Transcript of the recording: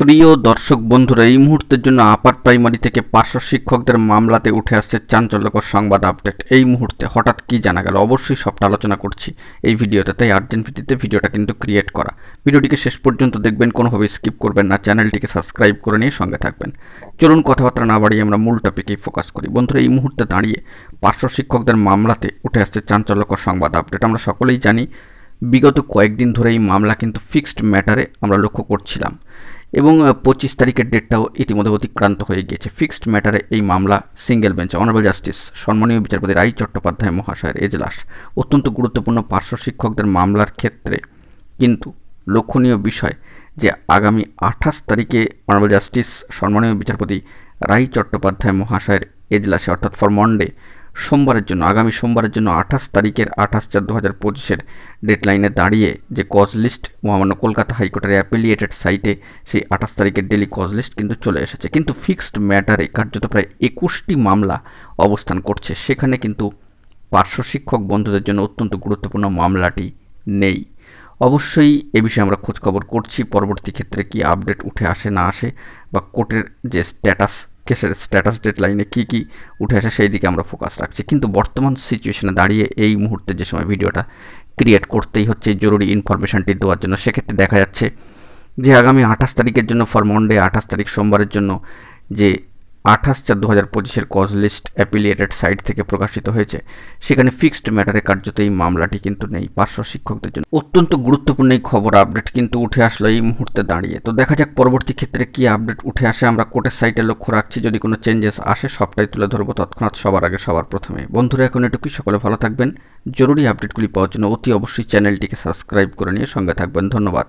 প্রিয় দর্শক বন্ধুরা, এই মুহূর্তের জন্য আপার প্রাইমারি থেকে পার্শ্ব শিক্ষকদের মামলাতে উঠে আসছে চাঞ্চল্যকর সংবাদ আপডেট। এই মুহূর্তে হঠাৎ কি জানা গেল, অবশ্যই সবটা আলোচনা করছি এই ভিডিওতে, তাই আর্জেন্ট ভিত্তিতে ভিডিওটা কিন্তু ক্রিয়েট করা। ভিডিওটিকে শেষ পর্যন্ত দেখবেন, কোনোভাবে স্কিপ করবেন না, চ্যানেলটিকে সাবস্ক্রাইব করে নিয়ে সঙ্গে থাকবেন। চলুন কথাবার্তা না বাড়িয়ে আমরা মূল টপিকেই ফোকাস করি। বন্ধুরা, এই মুহূর্তে দাঁড়িয়ে পার্শ্ব শিক্ষকদের মামলাতে উঠে আসছে চাঞ্চল্যকর সংবাদ আপডেট। আমরা সকলেই জানি বিগত কয়েকদিন ধরে এই মামলা কিন্তু ফিক্সড ম্যাটারে আমরা লক্ষ্য করছিলাম এবং 25 তারিখের ডেটটাও ইতিমধ্যে অতিক্রান্ত হয়ে গিয়েছে। ফিক্সড ম্যাটারে এই মামলা সিঙ্গেল বেঞ্চ অনারেবল জাস্টিস সম্মানীয় বিচারপতি রাই চট্টোপাধ্যায় মহাশয়ের এজলাস। অত্যন্ত গুরুত্বপূর্ণ পার্শ্ব শিক্ষকদের মামলার ক্ষেত্রে কিন্তু লক্ষণীয় বিষয় যে আগামী 28 তারিখে অনারেবল জাস্টিস সম্মানীয় বিচারপতি রাই চট্টোপাধ্যায় মহাশয়ের এজলাসে, অর্থাৎ ফর মন্ডে সোমবারের জন্য, আগামী সোমবারের জন্য 28 তারিখের 28/4/2025 ডেডলাইনে দাঁড়িয়ে যে কজ লিস্ট মহামান্য কলকাতা হাইকোর্টের অ্যাপিলিয়েটেড সাইটে সেই 28 তারিখের ডেলি কজ লিস্ট কিন্তু চলে এসেছে। কিন্তু ফিক্সড ম্যাটারে কার্যত প্রায় 21টি মামলা অবস্থান করছে, সেখানে কিন্তু পার্শ্ব শিক্ষক বন্ধুদের জন্য অত্যন্ত গুরুত্বপূর্ণ মামলাটি নেই। অবশ্যই এ বিষয়ে আমরা খোঁজখবর করছি, পরবর্তী ক্ষেত্রে কি আপডেট উঠে আসে না আসে বা কোর্টের যে কেসের স্ট্যাটাস ডেডলাইনে কী উঠে আসে সেই দিকে আমরা ফোকাস রাখছি। কিন্তু বর্তমান সিচুয়েশনে দাঁড়িয়ে এই মুহূর্তে যে সময় ভিডিওটা ক্রিয়েট করতেই হচ্ছে জরুরি ইনফরমেশনটি দেওয়ার জন্য, সেক্ষেত্রে দেখা যাচ্ছে যে আগামী 28 তারিখের জন্য ফর মন্ডে, 28 তারিখ সোমবারের জন্য যে 28/4/2025 কজ লিস্ট অ্যাপিলিয়েটেড সাইট থেকে প্রকাশিত হয়েছে, সেখানে ফিক্সড ম্যাটারে কার্যত এই মামলাটি কিন্তু নেই পার্শ্ব শিক্ষকদের জন্য। অত্যন্ত গুরুত্বপূর্ণ এই খবর আপডেট কিন্তু উঠে আসলো এই মুহূর্তে দাঁড়িয়ে। তো দেখা যাক পরবর্তী ক্ষেত্রে কি আপডেট উঠে আসে। আমরা কোর্টের সাইটে লক্ষ্য রাখছি, যদি কোনো চেঞ্জেস আসে সবটাই তুলে ধরবো তৎক্ষণাৎ, সবার আগে সবার প্রথমে। বন্ধুরা, এখন এটুকুই, সকলে ভালো থাকবেন। জরুরি আপডেটগুলি পাওয়ার জন্য অতি অবশ্যই চ্যানেলটিকে সাবস্ক্রাইব করে নিয়ে সঙ্গে থাকবেন। ধন্যবাদ।